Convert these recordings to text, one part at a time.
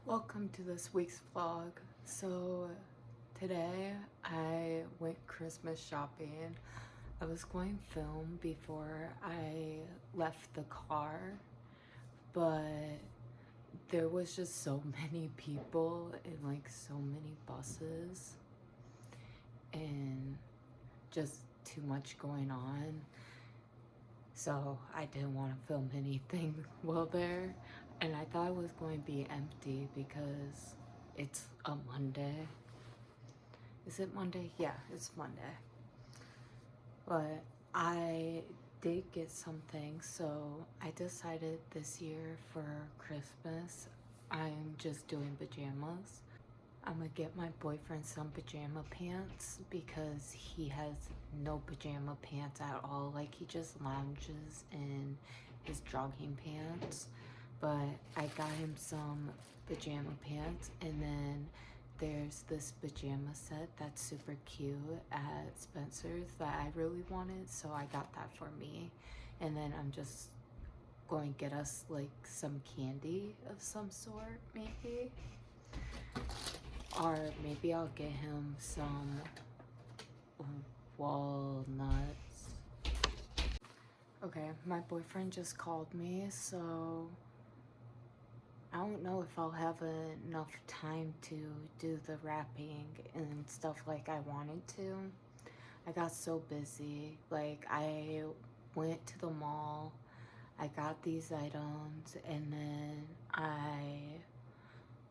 Welcome to this week's vlog. So today I went Christmas shopping. I was going to film before I left the car, but there was just so many people and like so many buses and just too much going on. So I didn't want to film anything while there. And I thought it was going to be empty because it's a Monday. Is it Monday? Yeah, it's Monday. But I did get something, so I decided this year for Christmas, I'm just doing pajamas. I'm gonna get my boyfriend some pajama pants because he has no pajama pants at all. Like, he just lounges in his jogging pants. But I got him some pajama pants, and then there's this pajama set that's super cute at Spencer's that I really wanted, so I got that for me. And then I'm just going to get us like some candy of some sort, maybe. Or maybe I'll get him some walnuts. Okay, my boyfriend just called me, so I don't know if I'll have enough time to do the wrapping and stuff like I wanted to. I got so busy. Like, I went to the mall, I got these items, and then I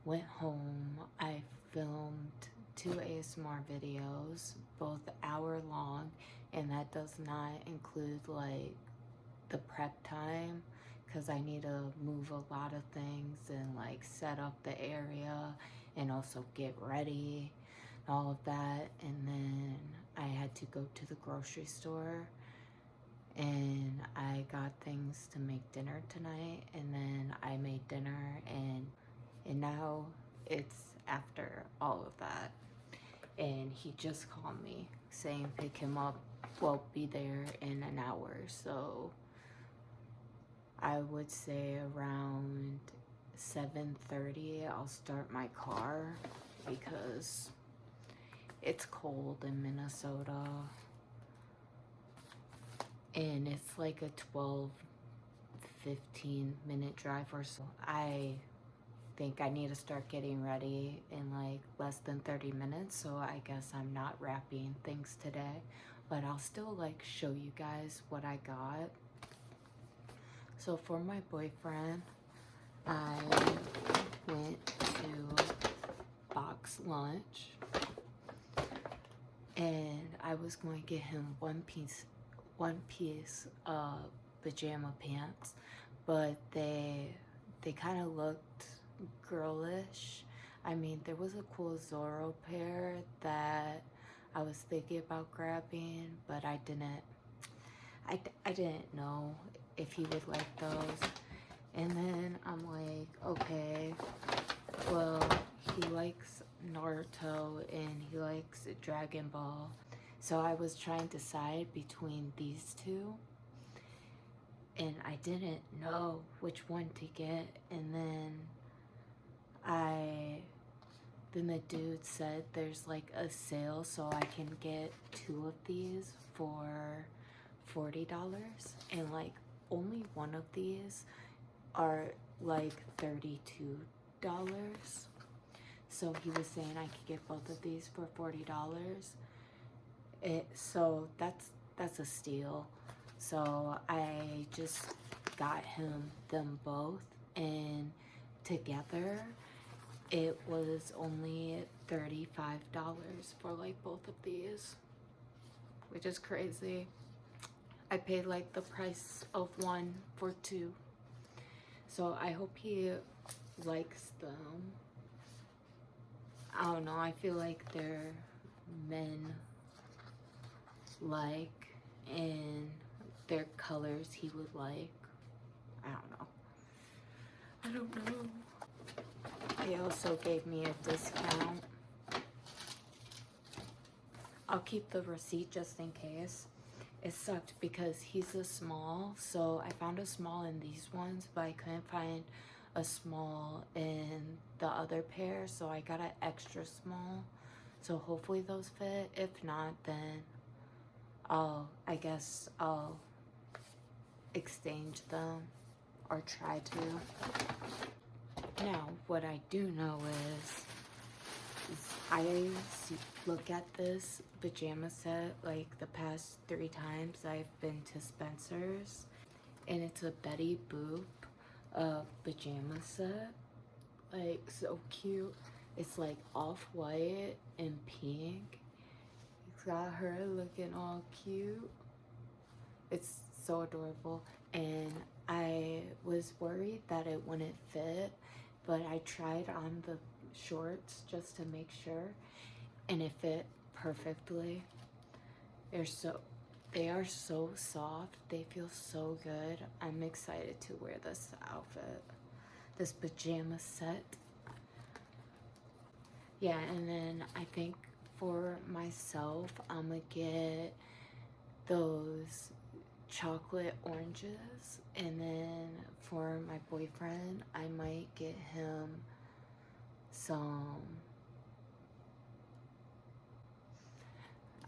went home. I filmed 2 ASMR videos, both hour long, and that does not include like the prep time, because I need to move a lot of things and like set up the area and also get ready, all of that. And then I had to go to the grocery store and I got things to make dinner tonight, and then I made dinner, and now it's after all of that, and he just called me saying pick him up, well, be there in an hour. So I would say around 7:30 I'll start my car because it's cold in Minnesota and it's like a 12-15 minute drive or so. I think I need to start getting ready in like less than 30 minutes, so I guess I'm not wrapping things today, but I'll still like show you guys what I got. So for my boyfriend, I went to Box Lunch and I was going to get him one piece of pajama pants, but they kind of looked girlish. I mean, there was a cool Zorro pair that I was thinking about grabbing, but I didn't know if he would like those. And then I'm like, okay, well, he likes Naruto and he likes Dragon Ball, so I was trying to decide between these two and I didn't know which one to get. And then the dude said there's like a sale, so I can get 2 of these for $40, and like only one of these are like $32. So he was saying I could get both of these for $40. So that's a steal. So I just got him them both, and together it was only $35 for like both of these, which is crazy. I paid like the price of one for 2. So I hope he likes them. I don't know, I feel like they're men like, and they're colors he would like. I don't know. They also gave me a discount. I'll keep the receipt just in case. It sucked because he's a small, so I found a small in these ones, but I couldn't find a small in the other pair, so I got an extra small. So hopefully those fit. If not, then I guess I'll exchange them or try to. Now, what I do know is I look at this pajama set like the past 3 times I've been to Spencer's, and it's a Betty Boop pajama set. Like, so cute. It's like off-white and pink. It's got her looking all cute. It's so adorable, and I was worried that it wouldn't fit, but I tried on the shorts just to make sure, and it fit perfectly. They are so soft. They feel so good. I'm excited to wear this outfit, this pajama set. Yeah, and then I think for myself, I'm gonna get those chocolate oranges, and then for my boyfriend, I might get him some,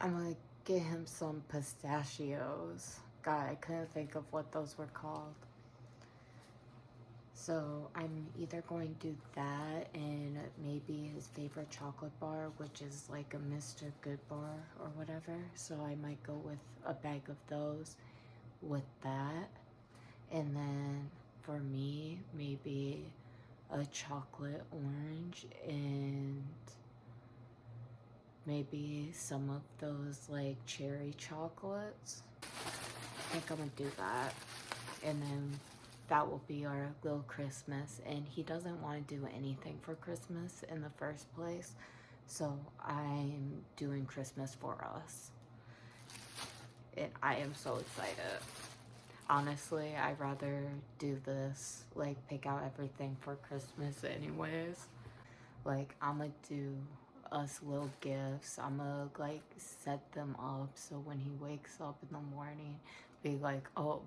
I'm gonna get him some pistachios. God, I couldn't think of what those were called. So I'm either going to do that and maybe his favorite chocolate bar, which is like a Mr. Good bar or whatever. So I might go with a bag of those with that. And then for me, maybe a chocolate orange and maybe some of those like cherry chocolates. I think I'm gonna do that. And then that will be our little Christmas. And he doesn't want to do anything for Christmas in the first place, so I'm doing Christmas for us. And I am so excited. Honestly, I'd rather do this, like pick out everything for Christmas anyways. Like, I'm gonna do us little gifts. I'm gonna like set them up so when he wakes up in the morning, be like, oh,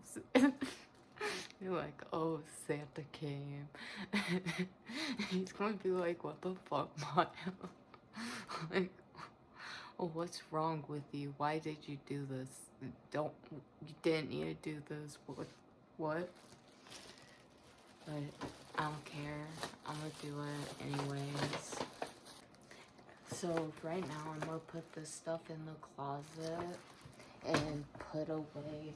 you're like, oh, Santa came. He's gonna be like, what the fuck, Maya? Like, oh, what's wrong with you? Why did you do this? You didn't need to do this. What? But I don't care. I'm gonna do it anyways. So right now I'm gonna put this stuff in the closet and put away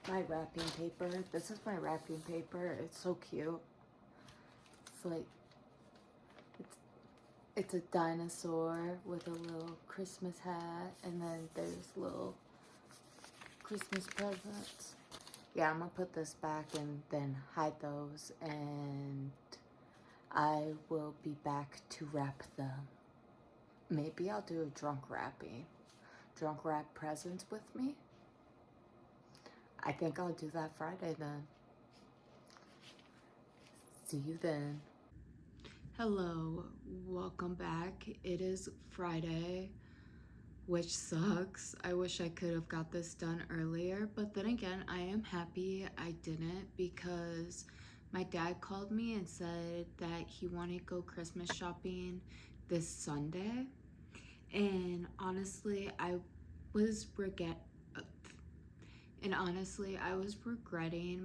my wrapping paper. This is my wrapping paper. It's so cute. It's like, it's a dinosaur with a little Christmas hat, and then there's little Christmas presents. Yeah, I'm gonna put this back and then hide those, and I will be back to wrap them. Maybe I'll do a drunk wrapping. Drunk wrap presents with me. I think I'll do that Friday then. See you then. Hello, welcome back. It is Friday, which sucks. I wish I could have got this done earlier, but then again, I am happy I didn't, because my dad called me and said that he wanted to go Christmas shopping this Sunday. And honestly, I was regretting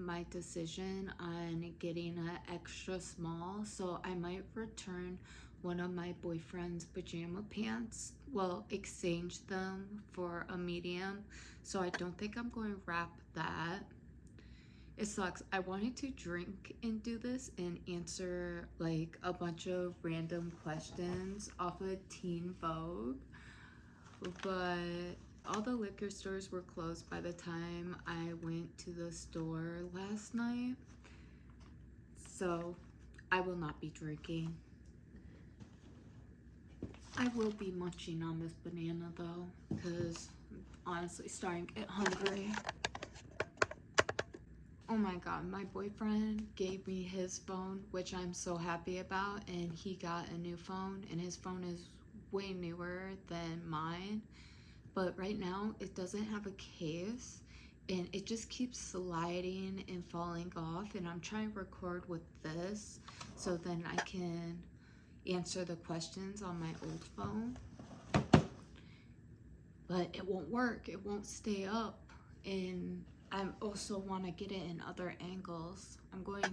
my decision on getting an extra small, so I might return one of my boyfriend's pajama pants. Well, exchange them for a medium, so I don't think I'm going to wrap that. It sucks. I wanted to drink and do this and answer like a bunch of random questions off of Teen Vogue, but all the liquor stores were closed by the time I went to the store last night, so I will not be drinking. I will be munching on this banana though, because I'm honestly starting to get hungry. Oh my god, my boyfriend gave me his phone, which I'm so happy about, and he got a new phone, and his phone is way newer than mine. But right now, it doesn't have a case, and it just keeps sliding and falling off, and I'm trying to record with this so then I can answer the questions on my old phone, but it won't work. It won't stay up, and I also want to get it in other angles. I'm going to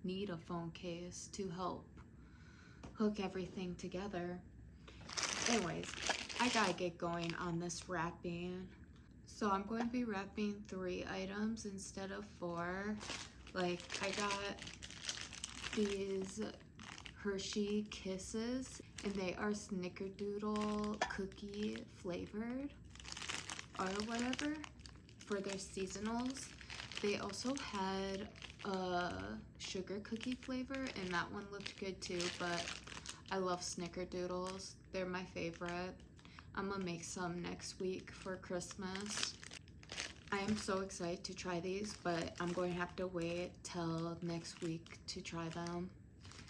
need a phone case to help hook everything together. Anyways, I gotta get going on this wrapping. So I'm going to be wrapping 3 items instead of 4. Like, I got these Hershey Kisses, and they are snickerdoodle cookie flavored or whatever for their seasonals. They also had a sugar cookie flavor, and that one looked good too, but I love snickerdoodles. They're my favorite. I'm gonna make some next week for Christmas. I am so excited to try these, but I'm going to have to wait till next week to try them.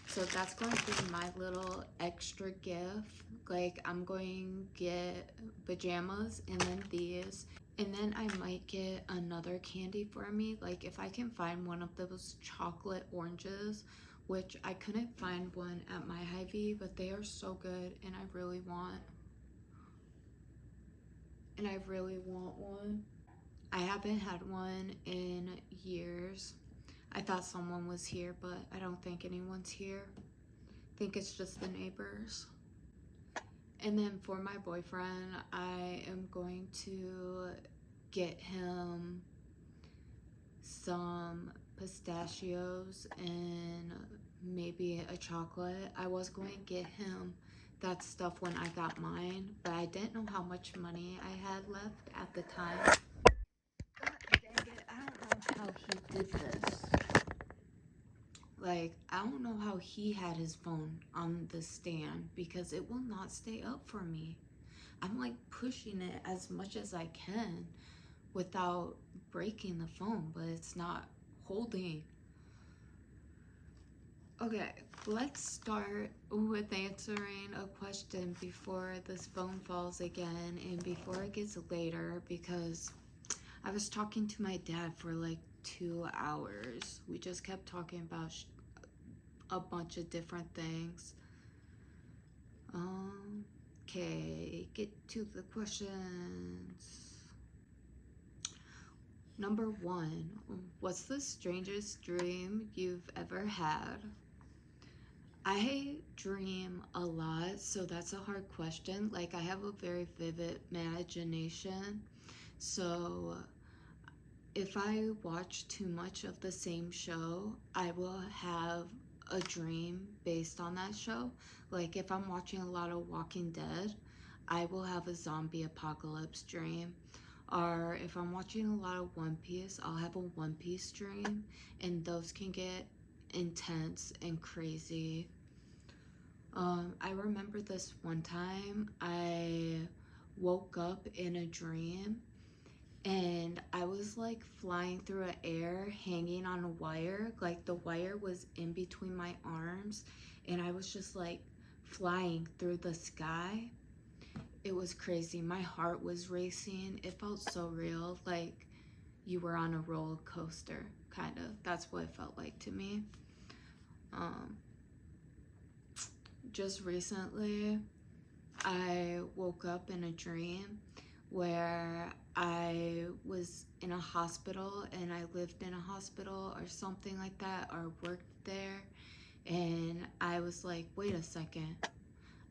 So that's going to be my little extra gift. Like, I'm going to get pajamas and then these. And then I might get another candy for me. Like, if I can find one of those chocolate oranges, which I couldn't find one at my Hy-Vee, but they are so good and I really want one. I haven't had one in years. I thought someone was here, but I don't think anyone's here. I think it's just the neighbors. And then for my boyfriend, I am going to get him some pistachios and maybe a chocolate. I was going to get him that stuff when I got mine, but I didn't know how much money I had left at the time. God dang it, I don't know how he did this. Like, I don't know how he had his phone on the stand because it will not stay up for me. I'm like pushing it as much as I can without breaking the phone, but it's not holding. Okay, let's start with answering a question before this phone falls again and before it gets later, because I was talking to my dad for like 2 hours. We just kept talking about a bunch of different things. Okay, get to the questions. Number 1, what's the strangest dream you've ever had? I dream a lot, so that's a hard question. Like, I have a very vivid imagination, so if I watch too much of the same show, I will have a dream based on that show. Like, if I'm watching a lot of Walking Dead, I will have a zombie apocalypse dream. Or if I'm watching a lot of One Piece, I'll have a One Piece dream, and those can get intense and crazy. I remember this one time I woke up in a dream and I was like flying through the air, hanging on a wire. Like, the wire was in between my arms, and I was just like flying through the sky. It was crazy. My heart was racing. It felt so real, like you were on a roller coaster, kind of. That's what it felt like to me. Just recently, I woke up in a dream where I was in a hospital and I lived in a hospital or something like that, or worked there, and I was like, wait a second,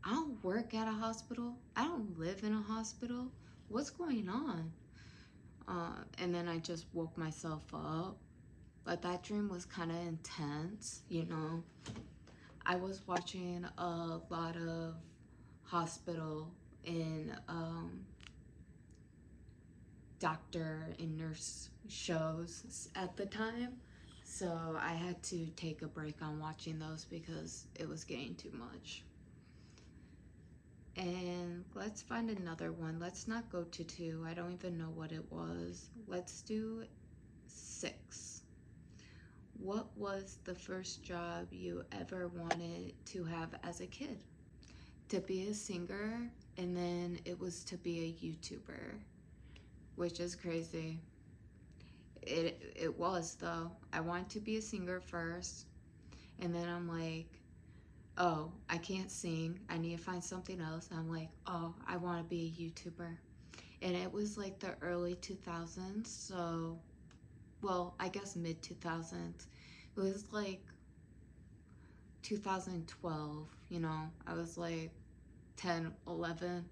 I don't work at a hospital, I don't live in a hospital, what's going on? And then I just woke myself up, but that dream was kind of intense, you know. I was watching a lot of hospital and doctor and nurse shows at the time, so I had to take a break on watching those because it was getting too much. And let's find another one. Let's not go to 2. I don't even know what it was. Let's do 6. What was the first job you ever wanted to have as a kid? To be a singer, and then it was to be a YouTuber, which is crazy. It was though. I wanted to be a singer first, and then I'm like, oh, I can't sing. I need to find something else. I'm like, oh, I want to be a YouTuber. And it was like the early 2000s, so, well, I guess mid 2000s. It was like 2012, you know. I was like 10, 11,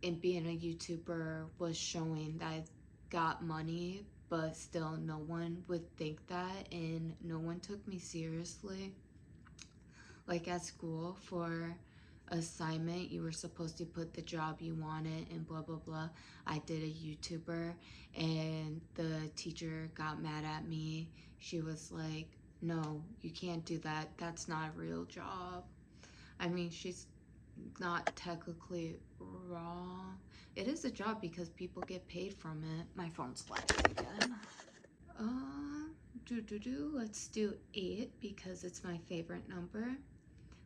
and being a YouTuber was showing that I got money, but still no one would think that, and no one took me seriously. Like at school for assignment, you were supposed to put the job you wanted and blah blah blah. I did a YouTuber, and the teacher got mad at me. She was like, no, you can't do that, that's not a real job. I mean, she's not technically wrong. It is a job because people get paid from it. My phone's lagging again. Let's do 8 because it's my favorite number.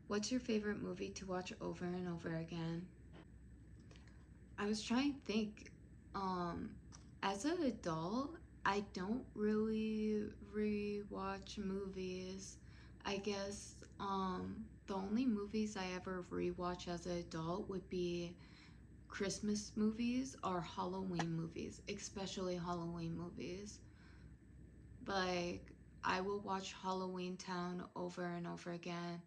What's your favorite movie to watch over and over again? I was trying to think. Um, as an adult, I don't really rewatch movies. I guess the only movies I ever rewatch as an adult would be Christmas movies or Halloween movies, especially Halloween movies. Like, I will watch Halloween Town over and over again,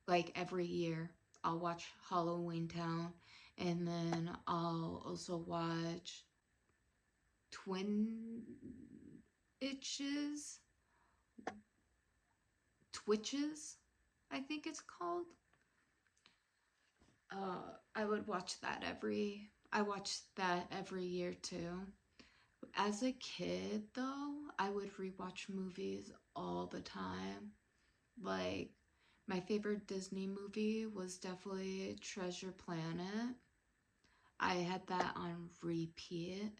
like every year. I'll watch Halloween Town, and then I'll also watch Twin Itches, Twitches, I think it's called. I would watch that I watch that every year too. As a kid, though, I would rewatch movies all the time. Like, my favorite Disney movie was definitely Treasure Planet. I had that on repeat.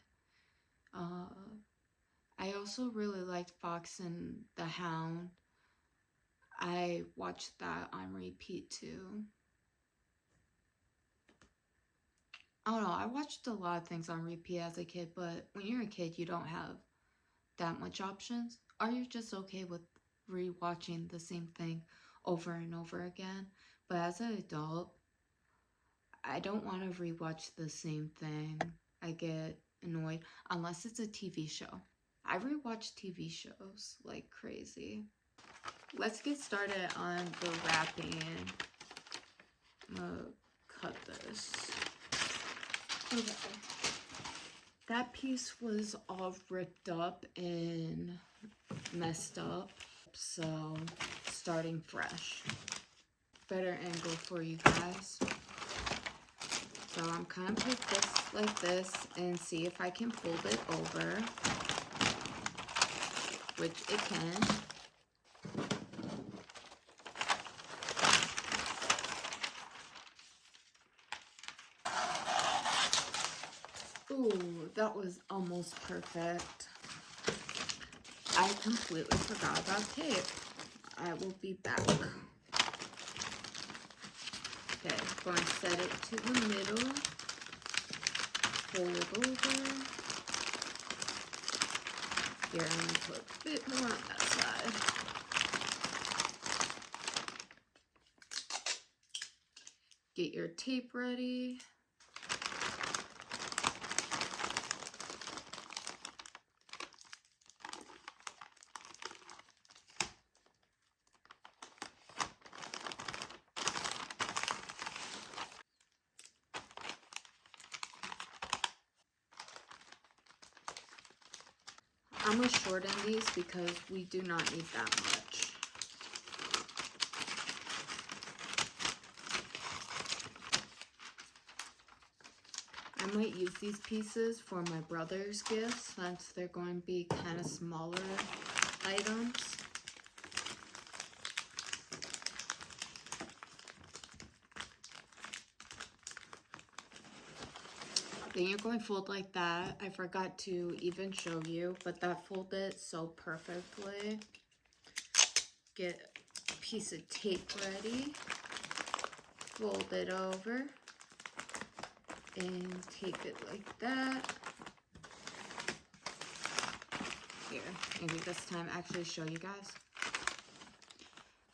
Uh, I also really liked Fox and the Hound. I watched that on repeat too. I don't know, I watched a lot of things on repeat as a kid, but when you're a kid, you don't have that much options, or you're just okay with rewatching the same thing over and over again. But as an adult, I don't want to rewatch the same thing. I get annoyed unless it's a TV show. I rewatch TV shows like crazy. Let's get started on the wrapping. I'm gonna cut this. Okay. That piece was all ripped up and messed up, so starting fresh. Better angle for you guys. So I'm kind of put this like this and see if I can fold it over, which it can. Ooh, that was almost perfect. I completely forgot about tape. I will be back. Okay, going to set it to the middle. Fold over. Here, I'm going to put a bit more on that side. Get your tape ready. I'm going to shorten these because we do not need that much. I might use these pieces for my brother's gifts since they're going to be kind of smaller items. Then you're going to fold like that. I forgot to even show you, but that folded so perfectly. Get a piece of tape ready. Fold it over. And tape it like that. Here, maybe this time actually show you guys.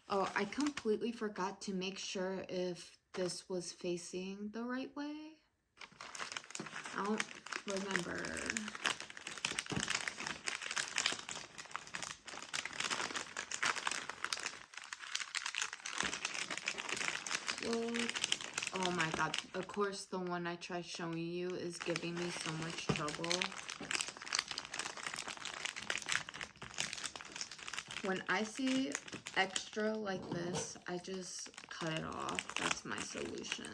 Oh, I completely forgot to make sure if this was facing the right way. I don't remember. Well, oh my god, of course the one I tried showing you is giving me so much trouble. When I see extra like this, I just cut it off. That's my solution.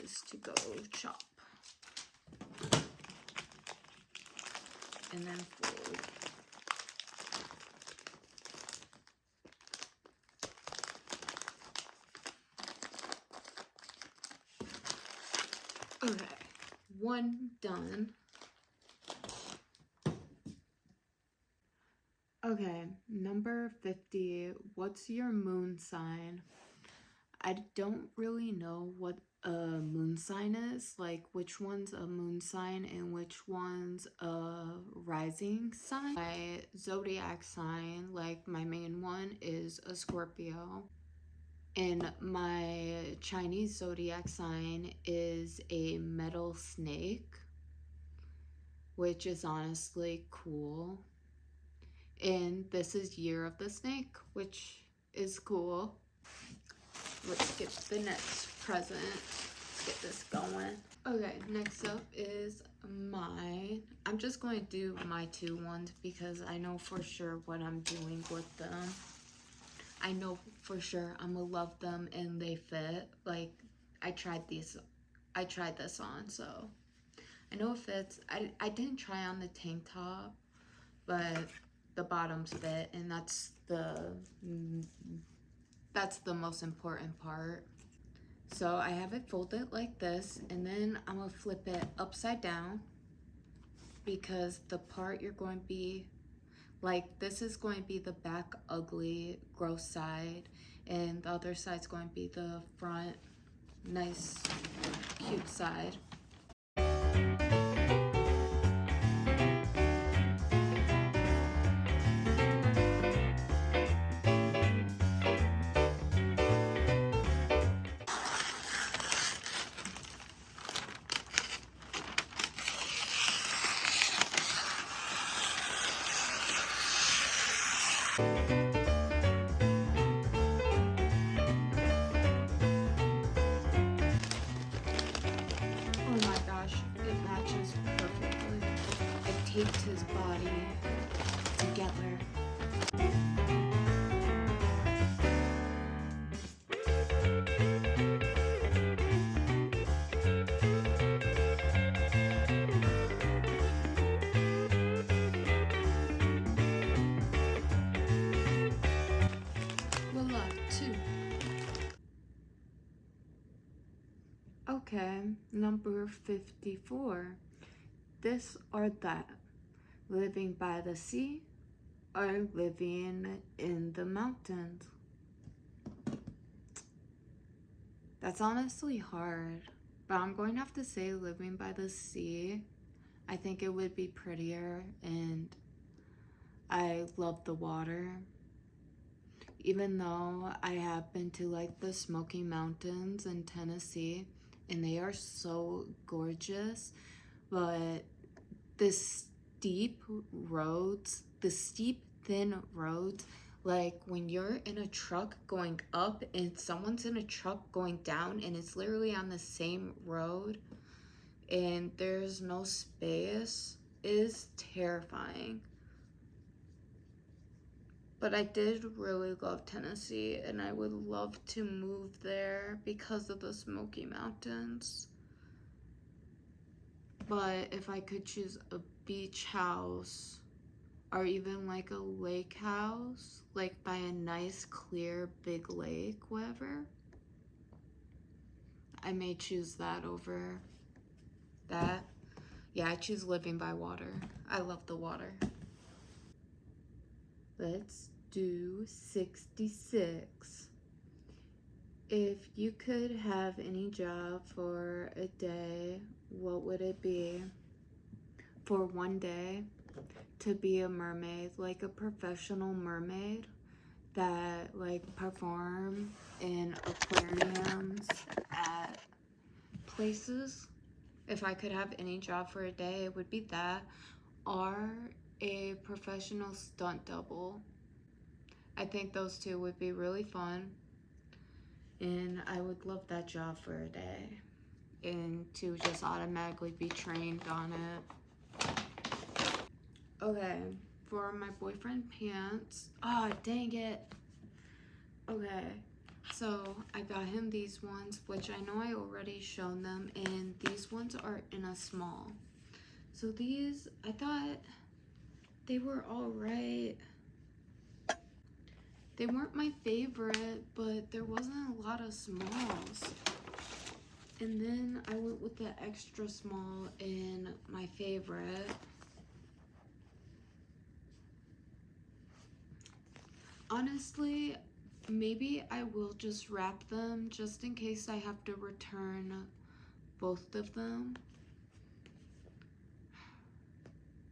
Is to go chop. And then fold. Okay, one done. Okay, number 50. What's your moon sign? I don't really know what a moon sign is, like which one's a moon sign and which one's a rising sign. My zodiac sign, like my main one, is a Scorpio. And my Chinese zodiac sign is a metal snake, which is honestly cool. And this is Year of the Snake, which is cool. Let's get the next present. Let's get this going. Okay, next up is mine. I'm just going to do my 2 ones because I know for sure what I'm doing with them. I know for sure I'm gonna love them and they fit. Like, I tried this on, so I know it fits. I didn't try on the tank top, but the bottoms fit, and that's the most important part. So I have it folded like this, and then I'm gonna flip it upside down because the part you're going to be like, this is going to be the back ugly gross side, and the other side's going to be the front nice cute side. Oh my gosh, it matches perfectly. I taped his body together. Voila, 2. Okay, number 54. This or that. Living by the sea or living in the mountains? That's honestly hard, but I'm going to have to say living by the sea. I think it would be prettier, and I love the water. Even though I have been to like the Smoky Mountains in Tennessee, and they are so gorgeous, but the steep thin roads, like when you're in a truck going up and someone's in a truck going down and it's literally on the same road and there's no space, is terrifying. But I did really love Tennessee, and I would love to move there because of the Smoky Mountains. But if I could choose a beach house or even like a lake house, like by a nice clear big lake, whatever, I may choose that over that. Yeah, I choose living by water. I love the water. Let's do 66. If you could have any job for a day, what would it be? for one day to be a mermaid, like a professional mermaid that like perform in aquariums at places. If I could have any job for a day, it would be that, or a professional stunt double. I think those two would be really fun, and I would love that job for a day, and to just automatically be trained on it. Okay, for my boyfriend pants, oh dang it. Okay, so I got him these ones, which I know I already shown them, and these ones are in a small. So these, I thought they were all right. They weren't my favorite, but there wasn't a lot of smalls. And then I went with the extra small in my favorite. Honestly, maybe I will just wrap them just in case I have to return both of them.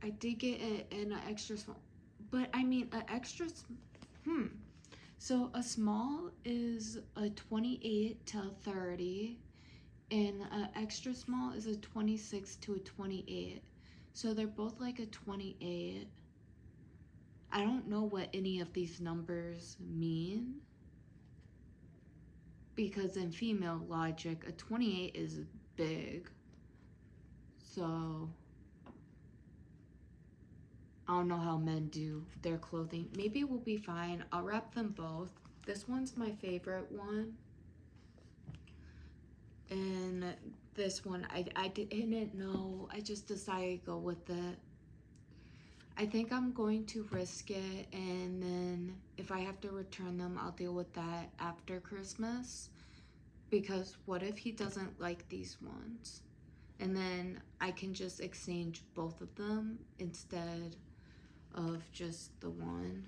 I did get it in an extra small, but I mean an extra, So a small is a 28 to a 30, and an extra small is a 26 to a 28. So they're both like a 28. I don't know what any of these numbers mean, because in female logic, a 28 is big. So I don't know how men do their clothing. Maybe we'll be fine. I'll wrap them both. This one's my favorite one. And this one, I didn't know. I just decided to go with it. I think I'm going to risk it, and then if I have to return them, I'll deal with that after Christmas. Because what if he doesn't like these ones? And then I can just exchange both of them instead of just the one.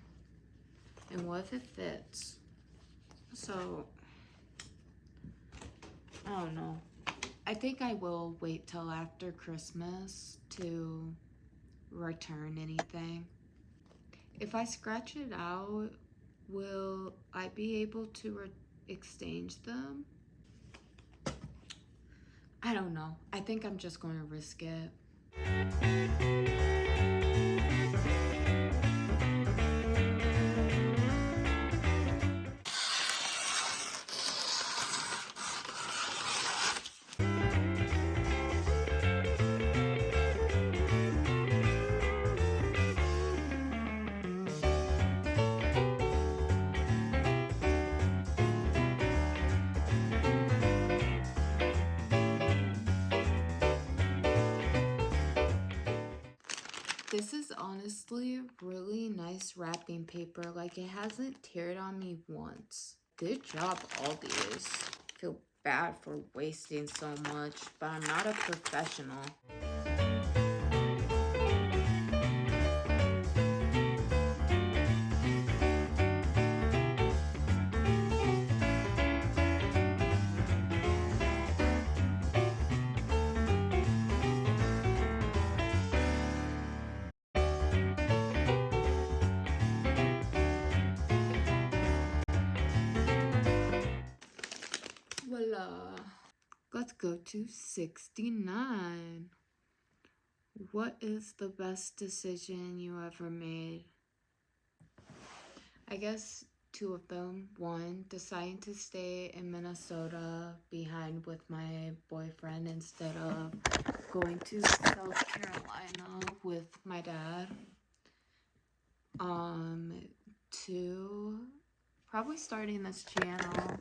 And what if it fits? So, I don't know. I think I will wait till after Christmas to return anything. If I scratch it out, will I be able to exchange them? I don't know. I think I'm just going to risk it. This is honestly really nice wrapping paper. Like, it hasn't teared on me once. Good job, Aldi's. I feel bad for wasting so much, but I'm not a professional. Voila. Let's go to 69. What is the best decision you ever made? I guess two of them. One, deciding to stay in Minnesota behind with my boyfriend instead of going to South Carolina with my dad. Two, probably starting this channel.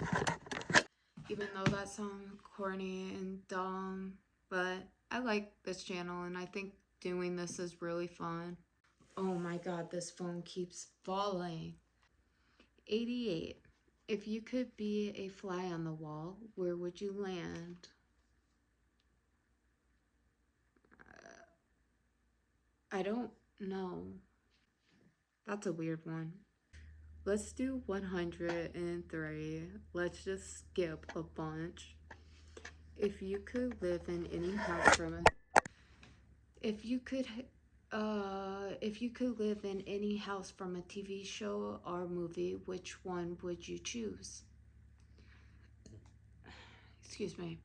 Even though that sounds corny and dumb, but I like this channel and I think doing this is really fun. Oh my god, this phone keeps falling. 88. If you could be a fly on the wall, where would you land? I don't know. That's a weird one. Let's do 103. Let's just skip a bunch. If you could live in any house from If you could live in any house from a TV show or movie, which one would you choose? Excuse me.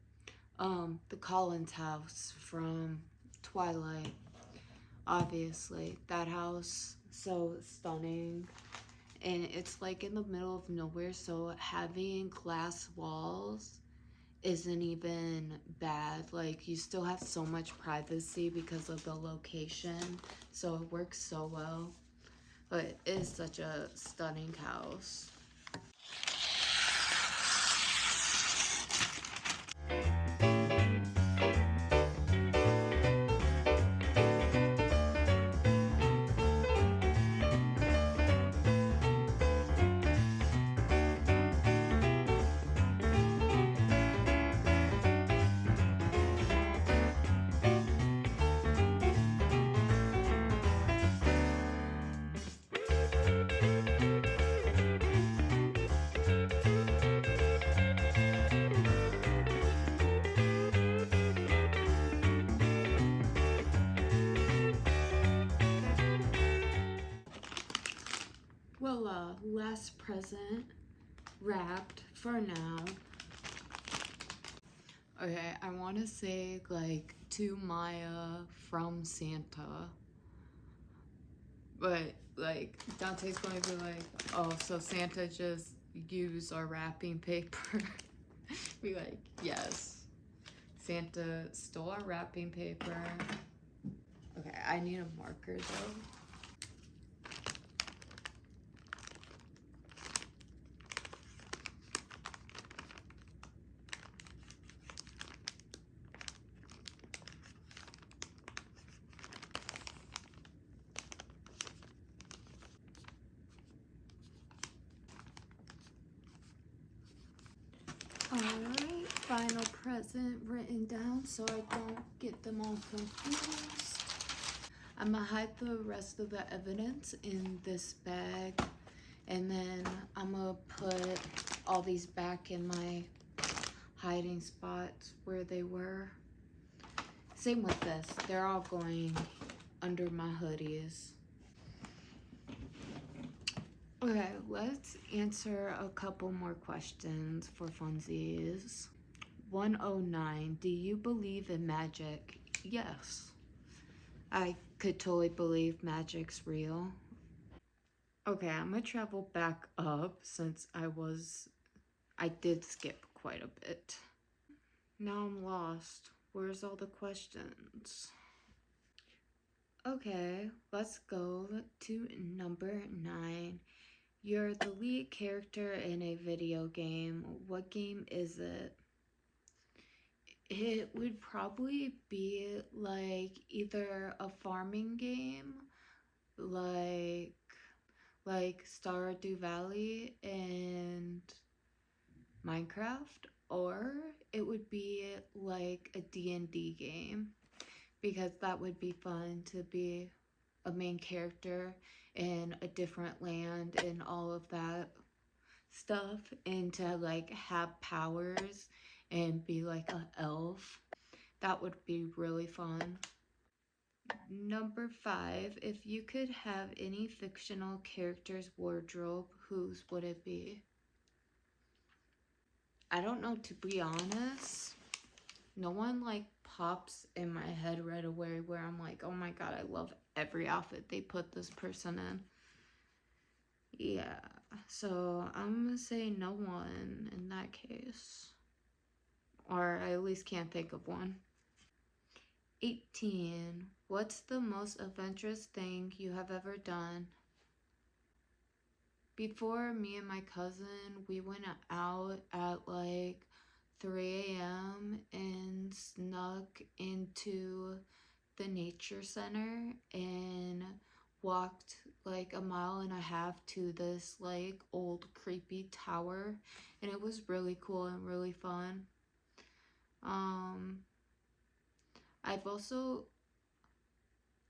The Collins house from Twilight. Obviously, that house, so stunning. And it's like in the middle of nowhere, so having glass walls isn't even bad. Like, you still have so much privacy because of the location, so it works so well. But it is such a stunning house. Well, last present wrapped for now. Okay, I want to say like to Maya from Santa. But like Dante's going to be like, oh, so Santa just used our wrapping paper. Be like, yes. Santa stole our wrapping paper. Okay, I need a marker though. Alright, final present written down so I don't get them all confused. I'm gonna hide the rest of the evidence in this bag, and then I'm gonna put all these back in my hiding spots where they were. Same with this, they're all going under my hoodies. Okay, let's answer a couple more questions for funsies. 109, do you believe in magic? Yes. I could totally believe magic's real. Okay, I'm gonna travel back up since I did skip quite a bit. Now I'm lost. Where's all the questions? Okay, let's go to number 9. You're the lead character in a video game. What game is it? It would probably be like either a farming game, like Stardew Valley and Minecraft, or it would be like a D&D game, because that would be fun to be a main character in a different land and all of that stuff, and to like have powers and be like an elf. That would be really fun. Number 5, if you could have any fictional character's wardrobe, whose would it be? I don't know, to be honest. No one like pops in my head right away where I'm like, oh my god, I love every outfit they put this person in. Yeah, so I'm gonna say no one in that case. Or I at least can't think of one. 18. What's the most adventurous thing you have ever done? Before, me and my cousin, we went out at like 3 a.m. and snuck into the nature center and walked like a mile and a half to this like old creepy tower, and it was really cool and really fun. I've also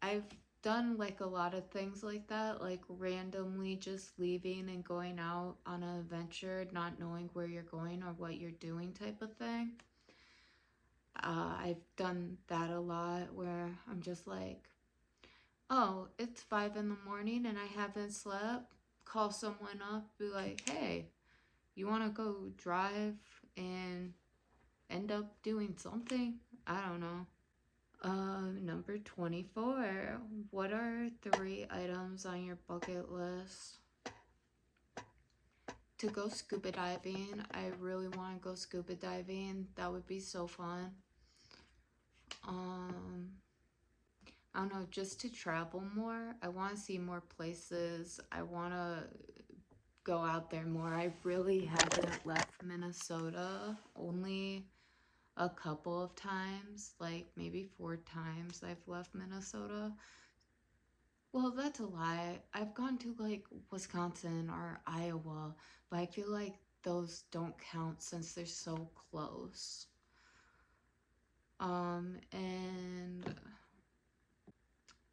I've done like a lot of things like that, like randomly just leaving and going out on an adventure, not knowing where you're going or what you're doing type of thing. I've done that a lot where I'm just like, oh, it's 5 in the morning and I haven't slept. Call someone up, be like, hey, you want to go drive and end up doing something? I don't know. Number 24. What are 3 items on your bucket list? To go scuba diving. I really want to go scuba diving. That would be so fun. I don't know, just to travel more. I want to see more places. I want to go out there more. I really haven't left Minnesota. Only a couple of times, like maybe 4 times I've left Minnesota. Well, that's a lie. I've gone to like Wisconsin or Iowa, but I feel like those don't count since they're so close. And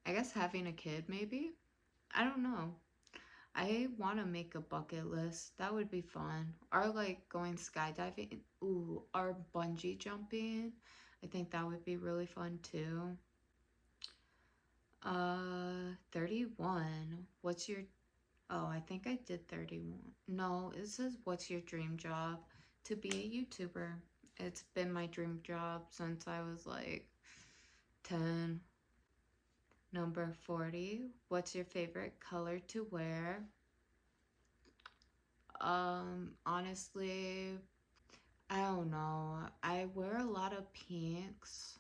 I guess having a kid, maybe? I don't know. I want to make a bucket list. That would be fun. Or like going skydiving. Ooh, or bungee jumping. I think that would be really fun too. 31. What's your... Oh, I think I did 31. No, it says what's your dream job? To be a YouTuber. It's been my dream job since I was like 10. Number 40. What's your favorite color to wear? Honestly, I don't know. I wear a lot of pinks,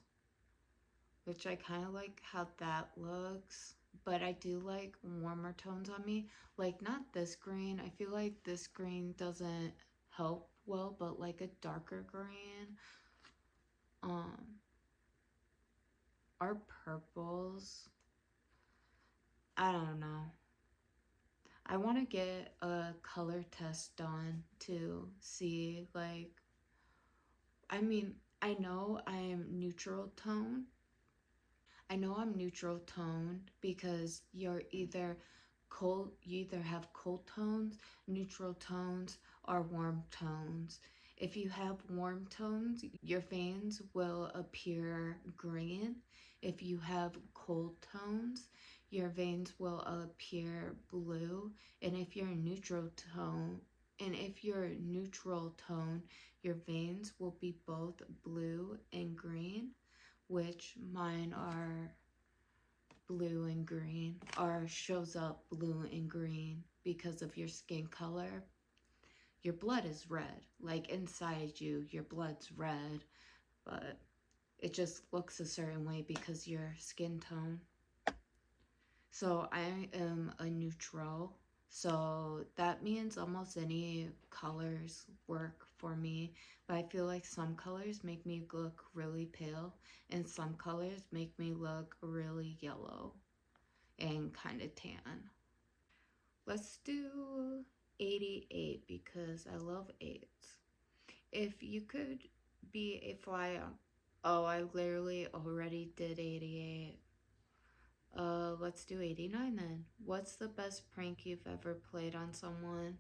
which I kind of like how that looks. But I do like warmer tones on me. Like, not this green. I feel like this green doesn't help well, but like a darker green. Or purples. I don't know. I want to get a color test done to see, like, I mean, I know I'm neutral tone. I know I'm neutral toned because you either have cold tones, neutral tones, or warm tones. If you have warm tones, your veins will appear green. If you have cold tones, your veins will appear blue. And if you're neutral tone, your veins will be both blue and green, which mine are blue and green, or shows up blue and green because of your skin color. Your blood is red, like inside you, your blood's red, but it just looks a certain way because your skin tone. So I am a neutral. So that means almost any colors work for me. But I feel like some colors make me look really pale and some colors make me look really yellow and kind of tan. Let's do 88 because I love 8s. If you could be a fly on... Oh, I literally already did 88. Let's do 89 then. What's the best prank you've ever played on someone?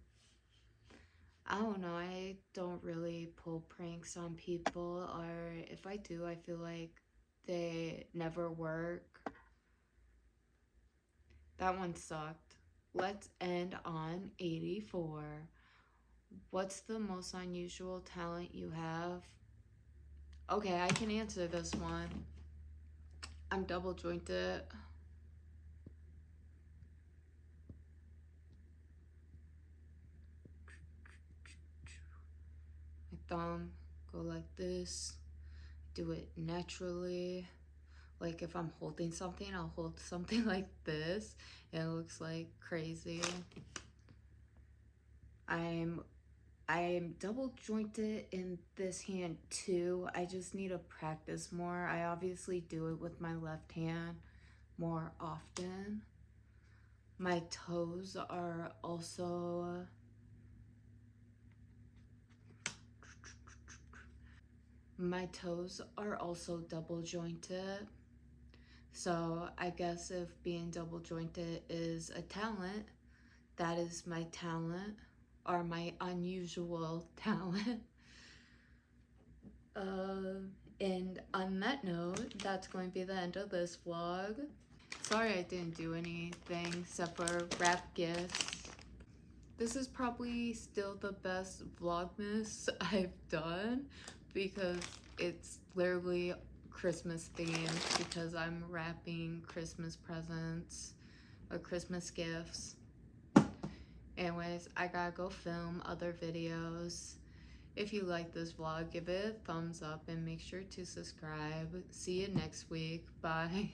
I don't know. I don't really pull pranks on people, or if I do, I feel like they never work. That one sucked. Let's end on 84. What's the most unusual talent you have? Okay, I can answer this one. I'm double jointed. My thumb go like this. Do it naturally. Like if I'm holding something, I'll hold something like this. And it looks like crazy. I am double jointed in this hand too. I just need to practice more. I obviously do it with my left hand more often. My toes are also double jointed. So I guess if being double jointed is a talent, that is my talent, or my unusual talent. And on that note, that's going to be the end of this vlog. Sorry I didn't do anything except for wrap gifts. This is probably still the best Vlogmas I've done because it's literally Christmas themed because I'm wrapping Christmas presents or Christmas gifts. Anyways, I gotta go film other videos. If you like this vlog, give it a thumbs up and make sure to subscribe. See you next week. Bye.